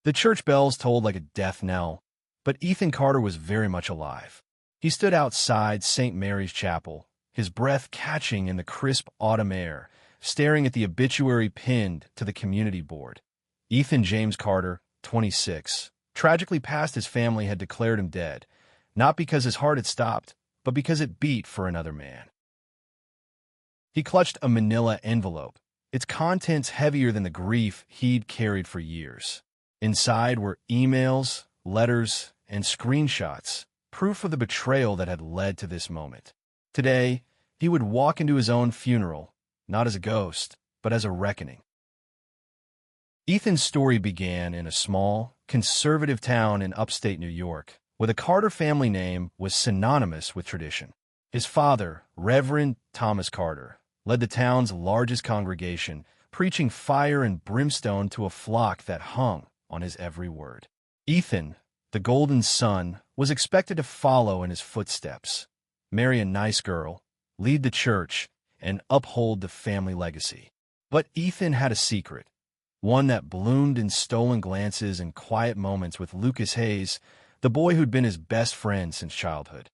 The church bells tolled like a death knell, but Ethan Carter was very much alive. He stood outside St. Mary's Chapel, his breath catching in the crisp autumn air, staring at the obituary pinned to the community board. Ethan James Carter, 26, tragically passed. His family had declared him dead, not because his heart had stopped, but because it beat for another man. He clutched a manila envelope, its contents heavier than the grief he'd carried for years. Inside were emails, letters, and screenshots, proof of the betrayal that had led to this moment. Today, he would walk into his own funeral, not as a ghost, but as a reckoning. Ethan's story began in a small, conservative town in upstate New York, where the Carter family name was synonymous with tradition. His father, Reverend Thomas Carter, led the town's largest congregation, preaching fire and brimstone to a flock that hung on his every word. Ethan, the golden son, was expected to follow in his footsteps, marry a nice girl, lead the church, and uphold the family legacy. But Ethan had a secret, one that bloomed in stolen glances and quiet moments with Lucas Hayes, the boy who'd been his best friend since childhood.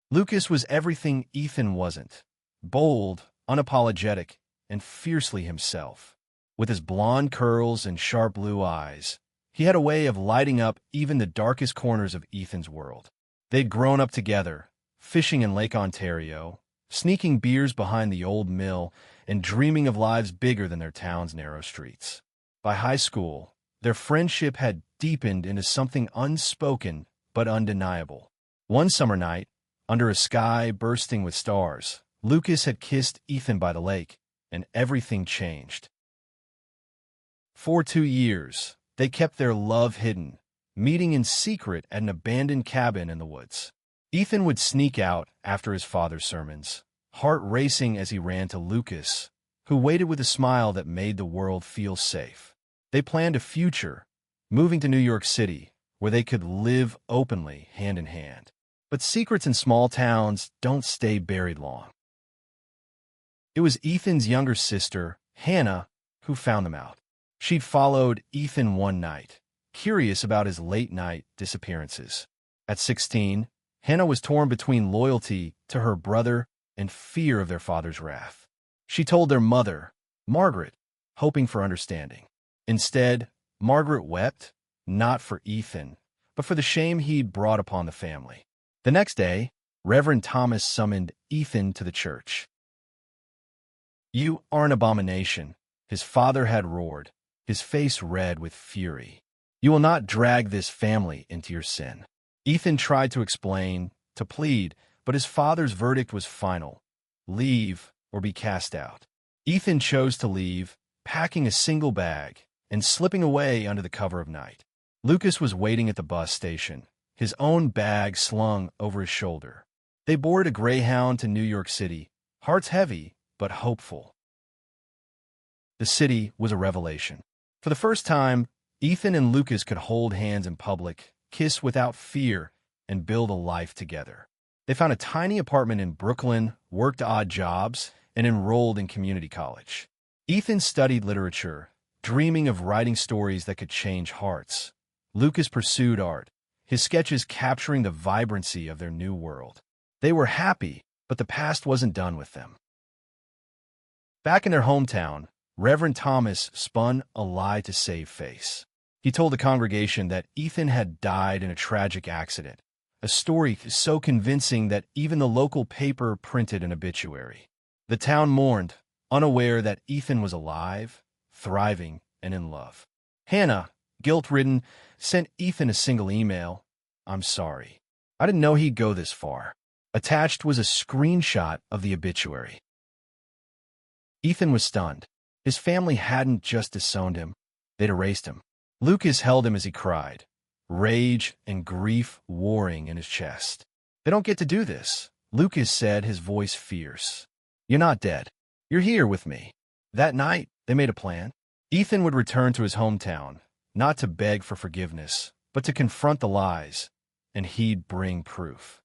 Lucas was everything Ethan wasn't: bold, unapologetic, and fiercely himself. With his blonde curls and sharp blue eyes, he had a way of lighting up even the darkest corners of Ethan's world. They'd grown up together, fishing in Lake Ontario, sneaking beers behind the old mill, and dreaming of lives bigger than their town's narrow streets. By high school, their friendship had deepened into something unspoken but undeniable. One summer night, under a sky bursting with stars, Lucas had kissed Ethan by the lake, and everything changed. For 2 years, they kept their love hidden, meeting in secret at an abandoned cabin in the woods. Ethan would sneak out after his father's sermons, heart racing as he ran to Lucas, who waited with a smile that made the world feel safe. They planned a future, moving to New York City, where they could live openly, hand in hand. But secrets in small towns don't stay buried long. It was Ethan's younger sister, Hannah, who found them out. She'd followed Ethan one night, curious about his late-night disappearances. At 16, Hannah was torn between loyalty to her brother and fear of their father's wrath. She told their mother, Margaret, hoping for understanding. Instead, Margaret wept, not for Ethan, but for the shame he'd brought upon the family. The next day, Reverend Thomas summoned Ethan to the church. "You are an abomination," his father had roared, his face red with fury. "You will not drag this family into your sin." Ethan tried to explain, to plead, but his father's verdict was final: leave or be cast out. Ethan chose to leave, packing a single bag and slipping away under the cover of night. Lucas was waiting at the bus station, his own bag slung over his shoulder. They boarded a Greyhound to New York City, hearts heavy but hopeful. The city was a revelation. For the first time, Ethan and Lucas could hold hands in public, kiss without fear, and build a life together. They found a tiny apartment in Brooklyn, worked odd jobs, and enrolled in community college. Ethan studied literature, dreaming of writing stories that could change hearts. Lucas pursued art, his sketches capturing the vibrancy of their new world. They were happy, but the past wasn't done with them. Back in their hometown, Reverend Thomas spun a lie to save face. He told the congregation that Ethan had died in a tragic accident, a story so convincing that even the local paper printed an obituary. The town mourned, unaware that Ethan was alive, thriving, and in love. Hannah, guilt-ridden, sent Ethan a single email: "I'm sorry. I didn't know he'd go this far." Attached was a screenshot of the obituary. Ethan was stunned. His family hadn't just disowned him, they'd erased him. Lucas held him as he cried, rage and grief warring in his chest. "They don't get to do this," Lucas said, his voice fierce. "You're not dead. You're here with me." That night, they made a plan. Ethan would return to his hometown, not to beg for forgiveness, but to confront the lies, and he'd bring proof.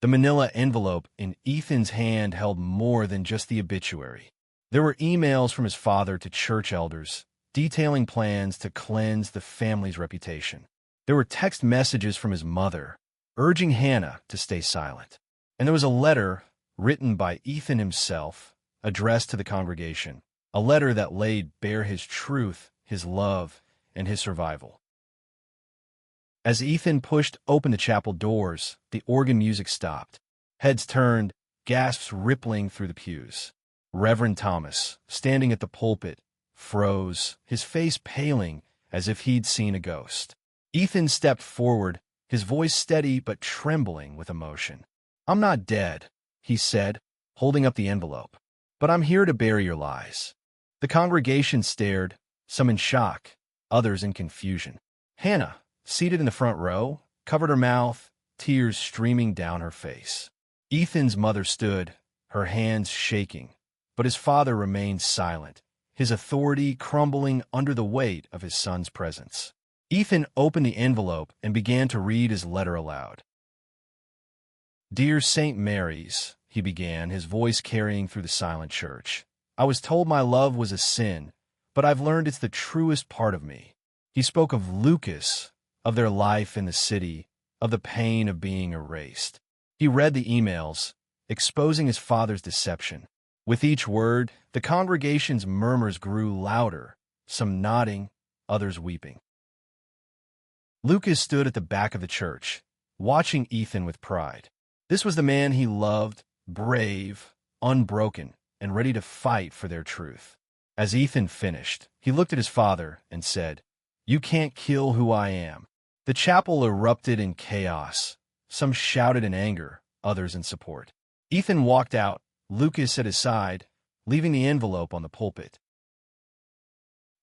The manila envelope in Ethan's hand held more than just the obituary. There were emails from his father to church elders, detailing plans to cleanse the family's reputation. There were text messages from his mother, urging Hannah to stay silent. And there was a letter written by Ethan himself, addressed to the congregation, a letter that laid bare his truth, his love, and his survival. As Ethan pushed open the chapel doors, the organ music stopped. Heads turned, gasps rippling through the pews. Reverend Thomas, standing at the pulpit, froze, his face paling as if he'd seen a ghost. Ethan stepped forward, his voice steady but trembling with emotion. "I'm not dead," he said, holding up the envelope, "but I'm here to bury your lies." The congregation stared, some in shock, others in confusion. Hannah, seated in the front row, covered her mouth, tears streaming down her face. Ethan's mother stood, her hands shaking, but his father remained silent, his authority crumbling under the weight of his son's presence. Ethan opened the envelope and began to read his letter aloud. "Dear St. Mary's," he began, his voice carrying through the silent church. "I was told my love was a sin, but I've learned it's the truest part of me." He spoke of Lucas, of their life in the city, of the pain of being erased. He read the emails, exposing his father's deception. With each word, the congregation's murmurs grew louder, some nodding, others weeping. Lucas stood at the back of the church, watching Ethan with pride. This was the man he loved, brave, unbroken, and ready to fight for their truth. As Ethan finished, he looked at his father and said, "You can't kill who I am." The chapel erupted in chaos. Some shouted in anger, others in support. Ethan walked out, Lucas at his side, leaving the envelope on the pulpit.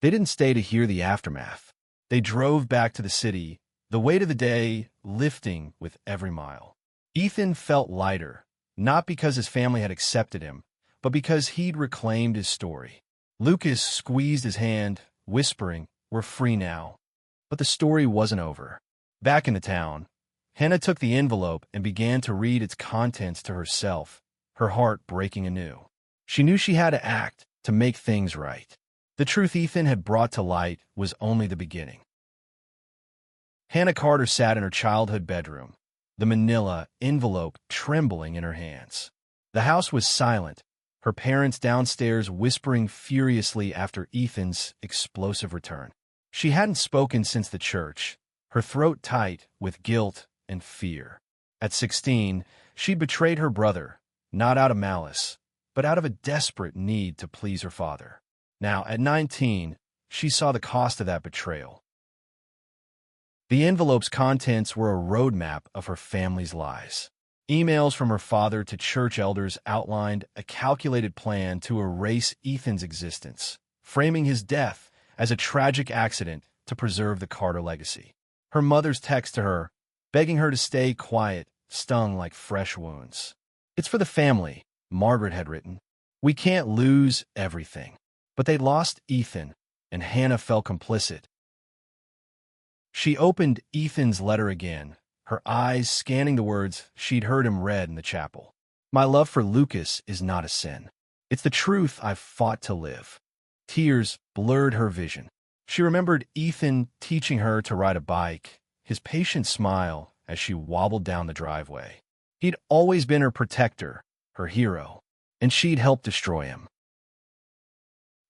They didn't stay to hear the aftermath. They drove back to the city, the weight of the day lifting with every mile. Ethan felt lighter, not because his family had accepted him, but because he'd reclaimed his story. Lucas squeezed his hand, whispering, "We're free now." But the story wasn't over. Back in the town, Hannah took the envelope and began to read its contents to herself, her heart breaking anew. She knew she had to act to make things right. The truth Ethan had brought to light was only the beginning. Hannah Carter sat in her childhood bedroom, the manila envelope trembling in her hands. The house was silent, her parents downstairs whispering furiously after Ethan's explosive return. She hadn't spoken since the church, her throat tight with guilt and fear. At 16, she'd betrayed her brother, not out of malice, but out of a desperate need to please her father. Now, at 19, she saw the cost of that betrayal. The envelope's contents were a roadmap of her family's lies. Emails from her father to church elders outlined a calculated plan to erase Ethan's existence, framing his death as a tragic accident to preserve the Carter legacy. Her mother's text to her, begging her to stay quiet, stung like fresh wounds. "It's for the family," Margaret had written. "We can't lose everything." But they lost Ethan, and Hannah felt complicit. She opened Ethan's letter again, her eyes scanning the words she'd heard him read in the chapel. "My love for Lucas is not a sin. It's the truth I've fought to live." Tears blurred her vision. She remembered Ethan teaching her to ride a bike, his patient smile as she wobbled down the driveway. He'd always been her protector, her hero, and she'd helped destroy him.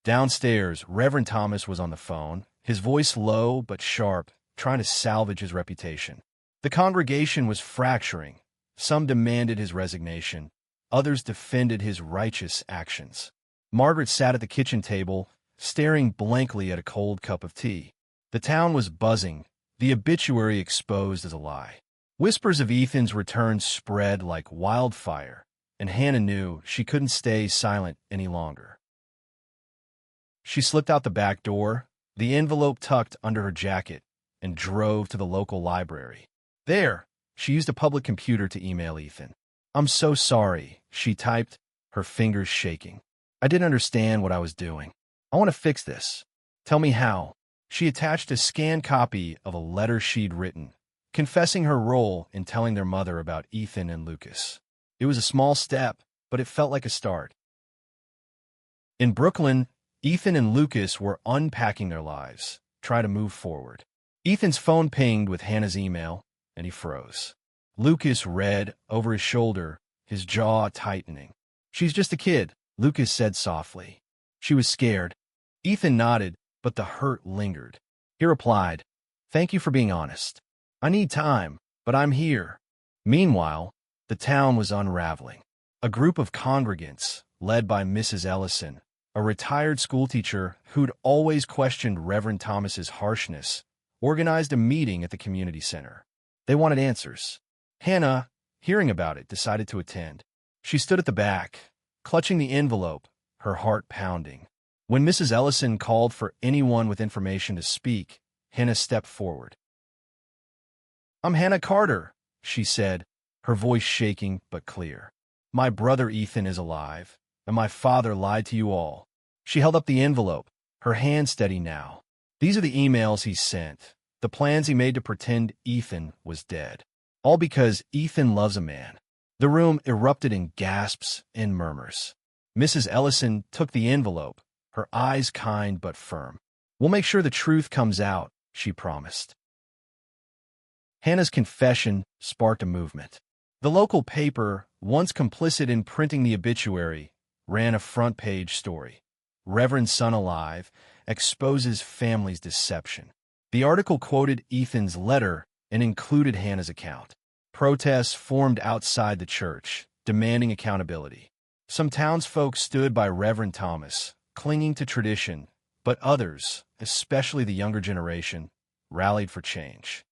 Downstairs, Reverend Thomas was on the phone, his voice low but sharp, trying to salvage his reputation. The congregation was fracturing. Some demanded his resignation. Others defended his righteous actions. Margaret sat at the kitchen table, staring blankly at a cold cup of tea. The town was buzzing, the obituary exposed as a lie. Whispers of Ethan's return spread like wildfire, and Hannah knew she couldn't stay silent any longer. She slipped out the back door, the envelope tucked under her jacket, and drove to the local library. There, she used a public computer to email Ethan. "I'm so sorry," she typed, her fingers shaking. "I didn't understand what I was doing. I want to fix this. Tell me how." She attached a scanned copy of a letter she'd written, confessing her role in telling their mother about Ethan and Lucas. It was a small step, but it felt like a start. In Brooklyn, Ethan and Lucas were unpacking their lives, trying to move forward. Ethan's phone pinged with Hannah's email, and he froze. Lucas read over his shoulder, his jaw tightening. "She's just a kid," Lucas said softly. "She was scared." Ethan nodded, but the hurt lingered. He replied, "Thank you for being honest. I need time, but I'm here." Meanwhile, the town was unraveling. A group of congregants, led by Mrs. Ellison, a retired schoolteacher who'd always questioned Reverend Thomas's harshness, organized a meeting at the community center. They wanted answers. Hannah, hearing about it, decided to attend. She stood at the back, clutching the envelope, her heart pounding. When Mrs. Ellison called for anyone with information to speak, Hannah stepped forward. "I'm Hannah Carter," she said, her voice shaking but clear. "My brother Ethan is alive, and my father lied to you all." She held up the envelope, her hand steady now. "These are the emails he sent, the plans he made to pretend Ethan was dead. All because Ethan loves a man." The room erupted in gasps and murmurs. Mrs. Ellison took the envelope, her eyes kind but firm. "We'll make sure the truth comes out," she promised. Hannah's confession sparked a movement. The local paper, once complicit in printing the obituary, ran a front-page story. "Reverend Son Alive exposes family's deception." The article quoted Ethan's letter and included Hannah's account. Protests formed outside the church, demanding accountability. Some townsfolk stood by Reverend Thomas, clinging to tradition, but others, especially the younger generation, rallied for change.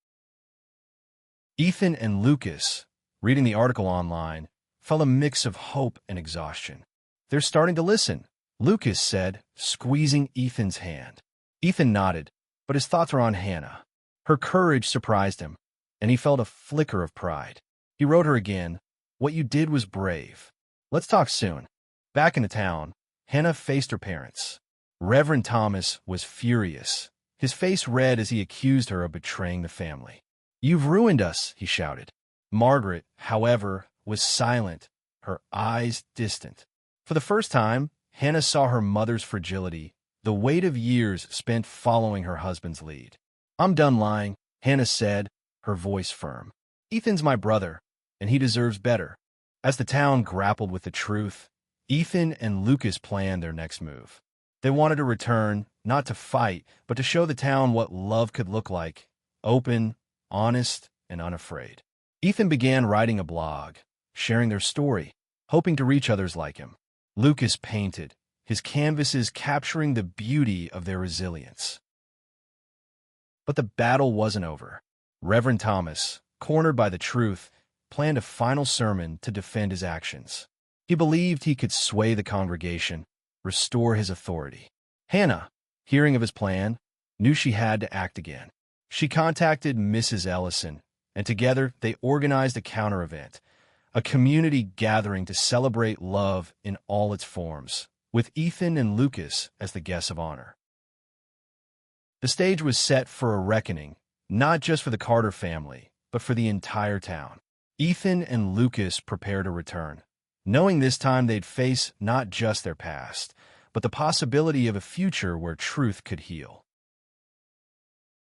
Ethan and Lucas, reading the article online, felt a mix of hope and exhaustion. "They're starting to listen," Lucas said, squeezing Ethan's hand. Ethan nodded, but his thoughts were on Hannah. Her courage surprised him, and he felt a flicker of pride. He wrote her again, "What you did was brave. Let's talk soon." Back in the town, Hannah faced her parents. Reverend Thomas was furious, his face red as he accused her of betraying the family. "You've ruined us," he shouted. Margaret, however, was silent, her eyes distant. For the first time, Hannah saw her mother's fragility, the weight of years spent following her husband's lead. "I'm done lying," Hannah said, her voice firm. "Ethan's my brother, and he deserves better." As the town grappled with the truth, Ethan and Lucas planned their next move. They wanted to return, not to fight, but to show the town what love could look like: open, honest, and unafraid. Ethan began writing a blog, sharing their story, hoping to reach others like him. Lucas painted, his canvases capturing the beauty of their resilience. But the battle wasn't over. Reverend Thomas, cornered by the truth, planned a final sermon to defend his actions. He believed he could sway the congregation, restore his authority. Hannah, hearing of his plan, knew she had to act again. She contacted Mrs. Ellison, and together they organized a counter-event, a community gathering to celebrate love in all its forms, with Ethan and Lucas as the guests of honor. The stage was set for a reckoning, not just for the Carter family, but for the entire town. Ethan and Lucas prepared to return, knowing this time they'd face not just their past, but the possibility of a future where truth could heal.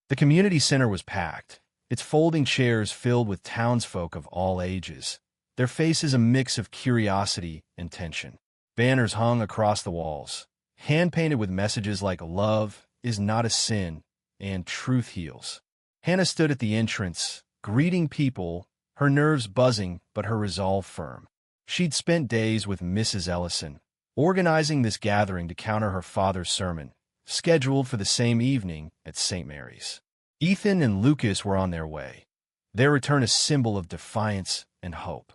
The community center was packed, its folding chairs filled with townsfolk of all ages, their faces a mix of curiosity and tension. Banners hung across the walls, hand-painted with messages like "Love is not a sin" and "Truth heals." Hannah stood at the entrance, greeting people, her nerves buzzing but her resolve firm. She'd spent days with Mrs. Ellison, organizing this gathering to counter her father's sermon, scheduled for the same evening at St. Mary's. Ethan and Lucas were on their way, their return a symbol of defiance and hope.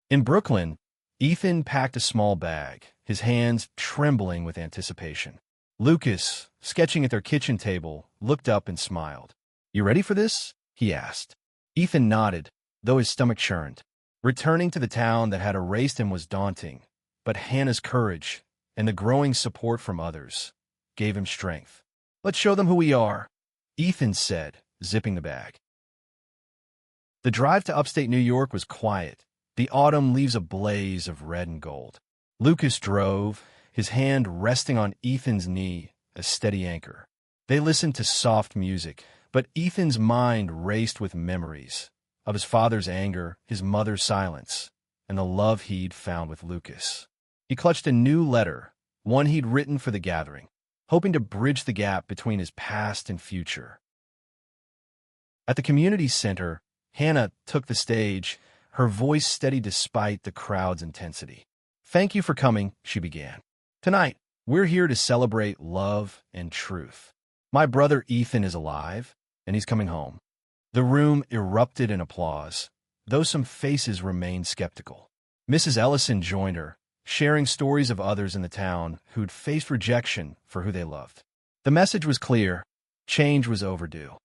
In Brooklyn, Ethan packed a small bag, his hands trembling with anticipation. Lucas, sketching at their kitchen table, looked up and smiled. "You ready for this?" he asked. Ethan nodded, though his stomach churned. Returning to the town that had erased him was daunting, but Hannah's courage and the growing support from others gave him strength. "Let's show them who we are," Ethan said, zipping the bag. The drive to upstate New York was quiet, the autumn leaves ablaze of red and gold. Lucas drove, his hand resting on Ethan's knee, a steady anchor. They listened to soft music, but Ethan's mind raced with memories of his father's anger, his mother's silence, and the love he'd found with Lucas. He clutched a new letter, one he'd written for the gathering, hoping to bridge the gap between his past and future. At the community center, Hannah took the stage, her voice steady despite the crowd's intensity. "Thank you for coming," she began. "Tonight, we're here to celebrate love and truth. My brother Ethan is alive, and he's coming home." The room erupted in applause, though some faces remained skeptical. Mrs. Ellison joined her, sharing stories of others in the town who'd faced rejection for who they loved. The message was clear: change was overdue.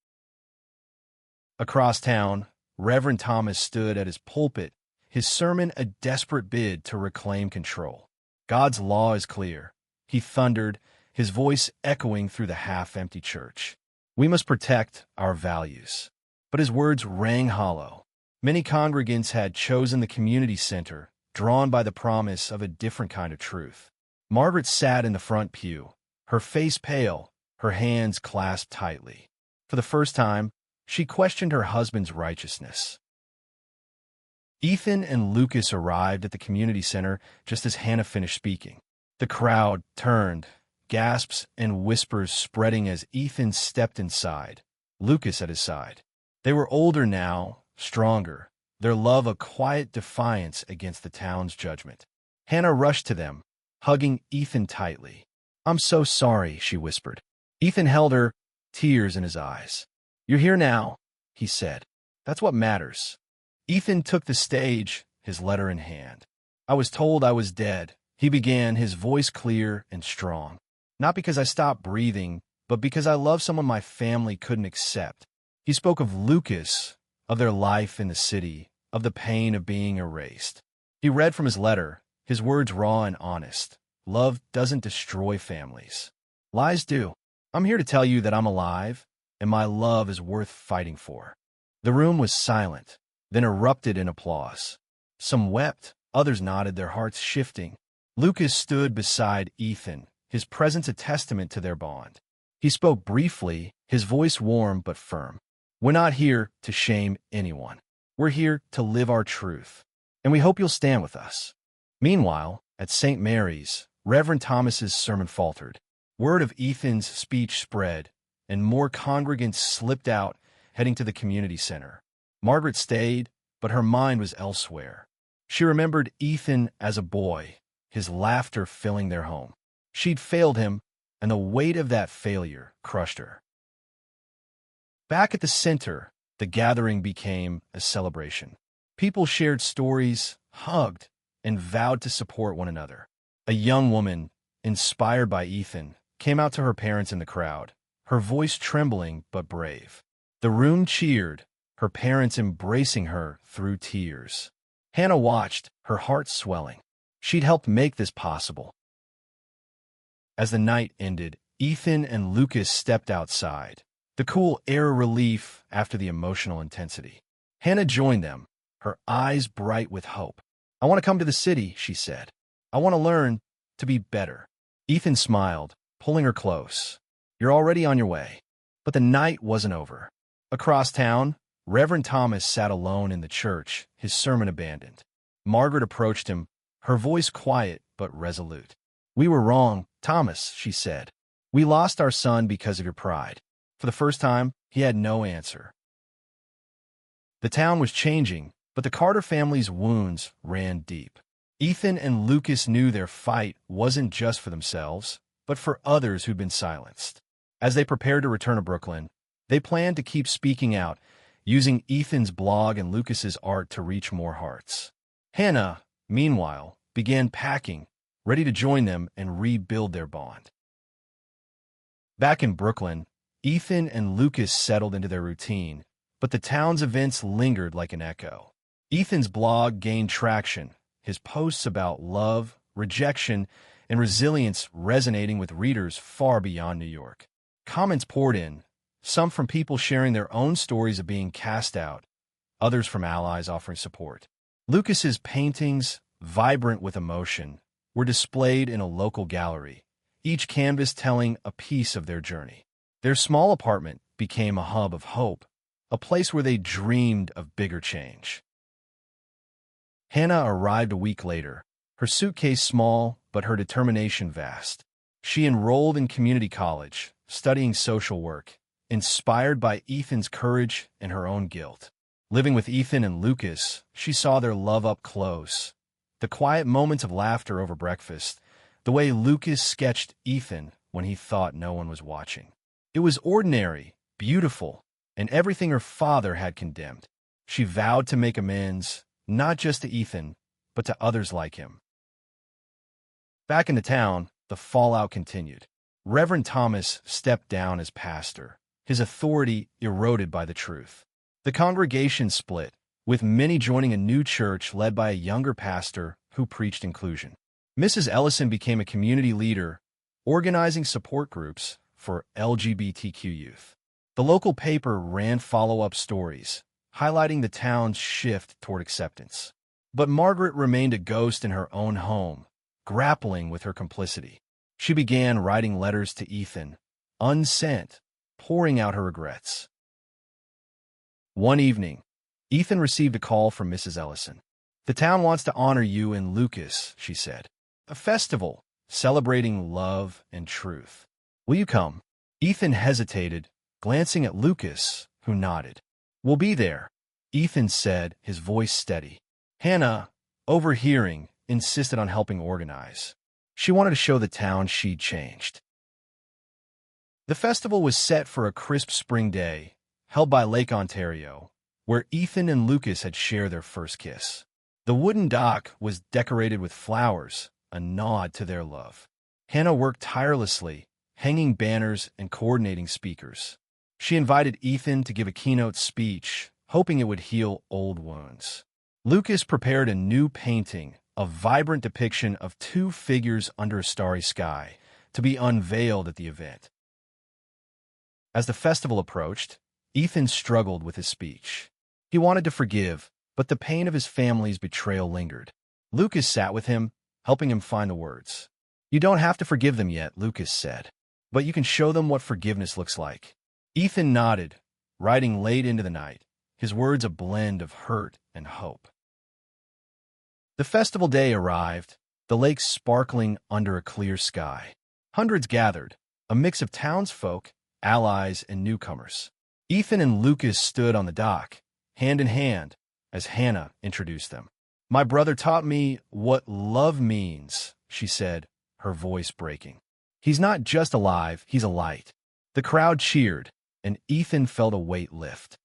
Across town, Reverend Thomas stood at his pulpit, his sermon a desperate bid to reclaim control. "God's law is clear," he thundered, his voice echoing through the half-empty church. "We must protect our values." But his words rang hollow. Many congregants had chosen the community center, drawn by the promise of a different kind of truth. Margaret sat in the front pew, her face pale, her hands clasped tightly. For the first time, she questioned her husband's righteousness. Ethan and Lucas arrived at the community center just as Hannah finished speaking. The crowd turned, gasps and whispers spreading as Ethan stepped inside, Lucas at his side. They were older now, stronger, their love a quiet defiance against the town's judgment. Hannah rushed to them, hugging Ethan tightly. "I'm so sorry," she whispered. Ethan held her, tears in his eyes. "You're here now," he said. "That's what matters." Ethan took the stage, his letter in hand. "I was told I was dead," he began, his voice clear and strong. "Not because I stopped breathing, but because I loved someone my family couldn't accept." He spoke of Lucas, of their life in the city, of the pain of being erased. He read from his letter, his words raw and honest. "Love doesn't destroy families. Lies do. I'm here to tell you that I'm alive, and my love is worth fighting for." The room was silent, then erupted in applause. Some wept, others nodded, their hearts shifting. Lucas stood beside Ethan, his presence a testament to their bond. He spoke briefly, his voice warm but firm. "We're not here to shame anyone. We're here to live our truth, and we hope you'll stand with us." Meanwhile, at St. Mary's, Reverend Thomas's sermon faltered. Word of Ethan's speech spread, and more congregants slipped out, heading to the community center. Margaret stayed, but her mind was elsewhere. She remembered Ethan as a boy, his laughter filling their home. She'd failed him, and the weight of that failure crushed her. Back at the center, the gathering became a celebration. People shared stories, hugged, and vowed to support one another. A young woman, inspired by Ethan, came out to her parents in the crowd, her voice trembling but brave. The room cheered, her parents embracing her through tears. Hannah watched, her heart swelling. She'd helped make this possible. As the night ended, Ethan and Lucas stepped outside, the cool air a relief after the emotional intensity. Hannah joined them, her eyes bright with hope. "I want to come to the city," she said. "I want to learn to be better." Ethan smiled, pulling her close. "You're already on your way." But the night wasn't over. Across town, Reverend Thomas sat alone in the church, his sermon abandoned. Margaret approached him, her voice quiet but resolute. "We were wrong, Thomas," she said. "We lost our son because of your pride." For the first time, he had no answer. The town was changing, but the Carter family's wounds ran deep. Ethan and Lucas knew their fight wasn't just for themselves, but for others who'd been silenced. As they prepared to return to Brooklyn, they planned to keep speaking out, using Ethan's blog and Lucas's art to reach more hearts. Hannah, meanwhile, began packing, ready to join them and rebuild their bond. Back in Brooklyn, Ethan and Lucas settled into their routine, but the town's events lingered like an echo. Ethan's blog gained traction, his posts about love, rejection, and resilience resonating with readers far beyond New York. Comments poured in, some from people sharing their own stories of being cast out, others from allies offering support. Lucas's paintings, vibrant with emotion, were displayed in a local gallery, each canvas telling a piece of their journey. Their small apartment became a hub of hope, a place where they dreamed of bigger change. Hannah arrived a week later, her suitcase small but her determination vast. She enrolled in community college, studying social work, inspired by Ethan's courage and her own guilt. Living with Ethan and Lucas, she saw their love up close. The quiet moments of laughter over breakfast, the way Lucas sketched Ethan when he thought no one was watching. It was ordinary, beautiful, and everything her father had condemned. She vowed to make amends, not just to Ethan, but to others like him. Back in the town, the fallout continued. Reverend Thomas stepped down as pastor, his authority eroded by the truth. The congregation split, with many joining a new church led by a younger pastor who preached inclusion. Mrs. Ellison became a community leader, organizing support groups for LGBTQ youth. The local paper ran follow-up stories, highlighting the town's shift toward acceptance. But Margaret remained a ghost in her own home, grappling with her complicity. She began writing letters to Ethan, unsent, pouring out her regrets. One evening, Ethan received a call from Mrs. Ellison. "The town wants to honor you and Lucas," she said. "A festival celebrating love and truth. Will you come?" Ethan hesitated, glancing at Lucas, who nodded. "We'll be there," Ethan said, his voice steady. Hannah, overhearing, insisted on helping organize. She wanted to show the town she'd changed. The festival was set for a crisp spring day, held by Lake Ontario, where Ethan and Lucas had shared their first kiss. The wooden dock was decorated with flowers, a nod to their love. Hannah worked tirelessly, hanging banners and coordinating speakers. She invited Ethan to give a keynote speech, hoping it would heal old wounds. Lucas prepared a new painting, a vibrant depiction of two figures under a starry sky, to be unveiled at the event. As the festival approached, Ethan struggled with his speech. He wanted to forgive, but the pain of his family's betrayal lingered. Lucas sat with him, helping him find the words. "You don't have to forgive them yet," Lucas said, "but you can show them what forgiveness looks like." Ethan nodded, writing late into the night, his words a blend of hurt and hope. The festival day arrived, the lake sparkling under a clear sky. Hundreds gathered, a mix of townsfolk, allies, and newcomers. Ethan and Lucas stood on the dock, hand in hand, as Hannah introduced them. "My brother taught me what love means," she said, her voice breaking. "He's not just alive, he's a light." The crowd cheered, and Ethan felt a weight lift.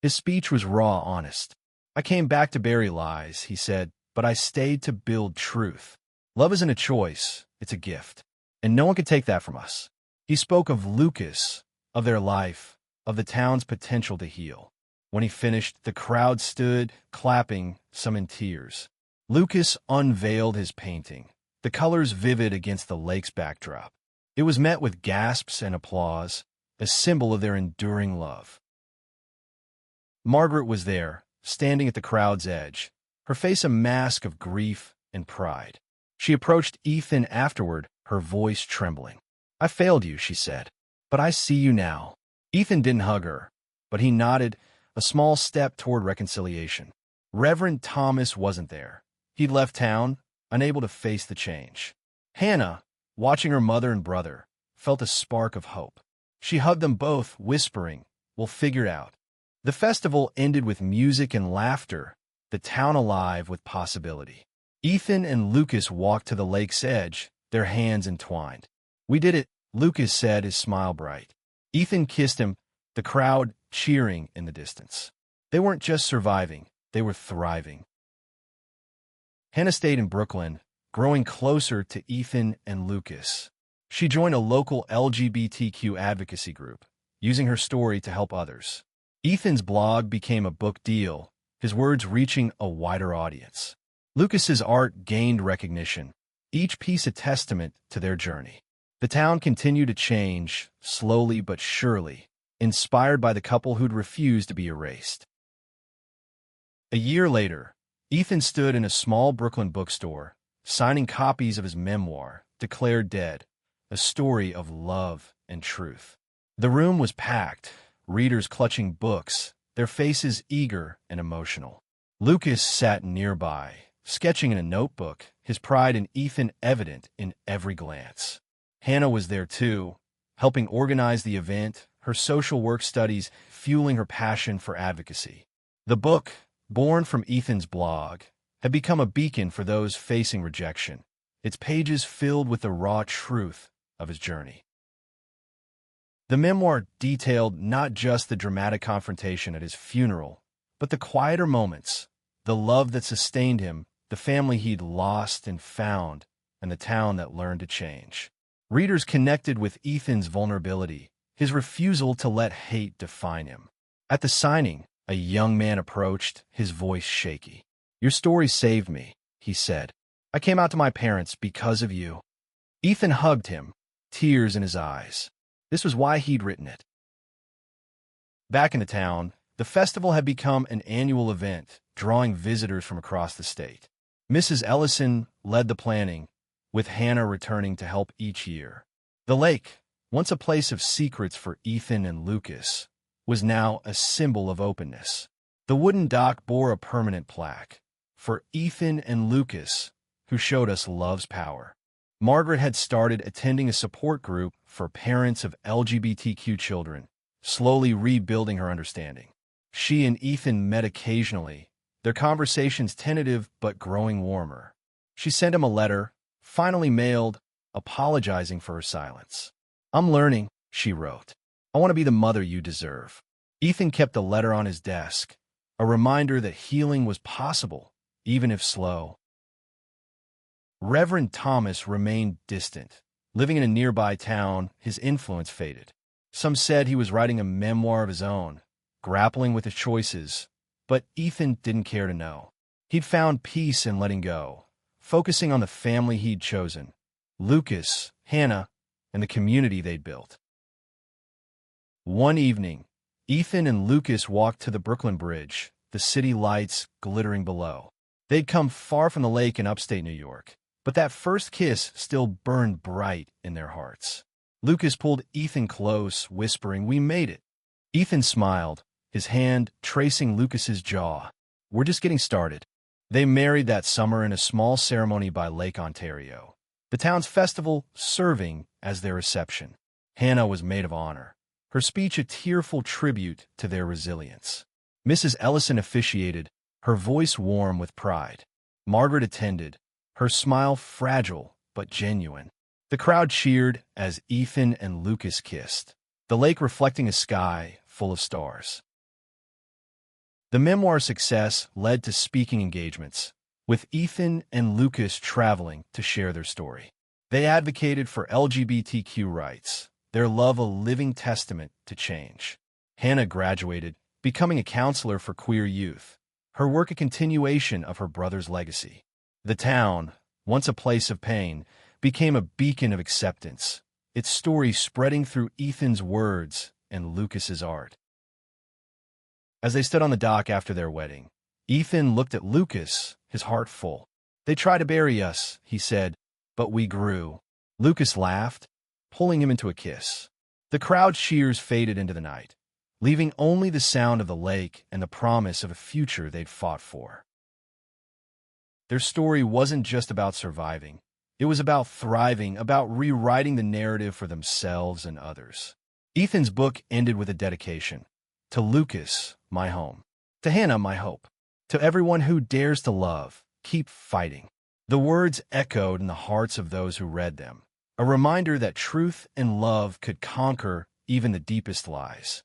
His speech was raw, honest. "I came back to bury lies," he said, "but I stayed to build truth. Love isn't a choice, it's a gift, and no one can take that from us." He spoke of Lucas, of their life, of the town's potential to heal. When he finished, the crowd stood, clapping, some in tears. Lucas unveiled his painting, the colors vivid against the lake's backdrop. It was met with gasps and applause, a symbol of their enduring love. Margaret was there, standing at the crowd's edge, her face a mask of grief and pride. She approached Ethan afterward, her voice trembling. "I failed you," she said, "but I see you now." Ethan didn't hug her, but he nodded, a small step toward reconciliation. Reverend Thomas wasn't there. He'd left town, unable to face the change. Hannah, watching her mother and brother, felt a spark of hope. She hugged them both, whispering, "We'll figure it out." The festival ended with music and laughter, the town alive with possibility. Ethan and Lucas walked to the lake's edge, their hands entwined. "We did it," Lucas said, his smile bright. Ethan kissed him, the crowd cheering in the distance. They weren't just surviving, they were thriving. Hannah stayed in Brooklyn, growing closer to Ethan and Lucas. She joined a local LGBTQ advocacy group, using her story to help others. Ethan's blog became a book deal, his words reaching a wider audience. Lucas's art gained recognition, each piece a testament to their journey. The town continued to change, slowly but surely, inspired by the couple who'd refused to be erased. A year later, Ethan stood in a small Brooklyn bookstore, signing copies of his memoir, Declared Dead, a story of love and truth. The room was packed, readers clutching books, their faces eager and emotional. Lucas sat nearby, sketching in a notebook, his pride in Ethan evident in every glance. Hannah was there too, helping organize the event, her social work studies fueling her passion for advocacy. The book, born from Ethan's blog, had become a beacon for those facing rejection, its pages filled with the raw truth of his journey. The memoir detailed not just the dramatic confrontation at his funeral, but the quieter moments, the love that sustained him, the family he'd lost and found, and the town that learned to change. Readers connected with Ethan's vulnerability, his refusal to let hate define him. At the signing, a young man approached, his voice shaky. "Your story saved me," he said. "I came out to my parents because of you." Ethan hugged him, tears in his eyes. This was why he'd written it. Back in the town, the festival had become an annual event, drawing visitors from across the state. Mrs. Ellison led the planning, with Hannah returning to help each year. The lake, once a place of secrets for Ethan and Lucas, was now a symbol of openness. The wooden dock bore a permanent plaque, "For Ethan and Lucas, who showed us love's power." Margaret had started attending a support group for parents of LGBTQ children, slowly rebuilding her understanding. She and Ethan met occasionally, their conversations tentative but growing warmer. She sent him a letter, finally mailed, apologizing for her silence. "I'm learning," she wrote. "I want to be the mother you deserve." Ethan kept the letter on his desk, a reminder that healing was possible, even if slow. Reverend Thomas remained distant. Living in a nearby town, his influence faded. Some said he was writing a memoir of his own, grappling with his choices, but Ethan didn't care to know. He'd found peace in letting go, focusing on the family he'd chosen, Lucas, Hannah, and the community they'd built. One evening, Ethan and Lucas walked to the Brooklyn Bridge, the city lights glittering below. They'd come far from the lake in upstate New York, but that first kiss still burned bright in their hearts. Lucas pulled Ethan close, whispering, "We made it." Ethan smiled, his hand tracing Lucas's jaw. "We're just getting started." They married that summer in a small ceremony by Lake Ontario, the town's festival serving as their reception. Hannah was maid of honor, her speech a tearful tribute to their resilience. Mrs. Ellison officiated, her voice warm with pride. Margaret attended, her smile fragile but genuine. The crowd cheered as Ethan and Lucas kissed, the lake reflecting a sky full of stars. The memoir's success led to speaking engagements, with Ethan and Lucas traveling to share their story. They advocated for LGBTQ rights, their love a living testament to change. Hannah graduated, becoming a counselor for queer youth, her work a continuation of her brother's legacy. The town, once a place of pain, became a beacon of acceptance, its story spreading through Ethan's words and Lucas's art. As they stood on the dock after their wedding, Ethan looked at Lucas, his heart full. "They tried to bury us," he said, "but we grew." Lucas laughed, pulling him into a kiss. The crowd's cheers faded into the night, leaving only the sound of the lake and the promise of a future they'd fought for. Their story wasn't just about surviving. It was about thriving, about rewriting the narrative for themselves and others. Ethan's book ended with a dedication. To Lucas, my home. To Hannah, my hope. To everyone who dares to love, keep fighting. The words echoed in the hearts of those who read them, a reminder that truth and love could conquer even the deepest lies.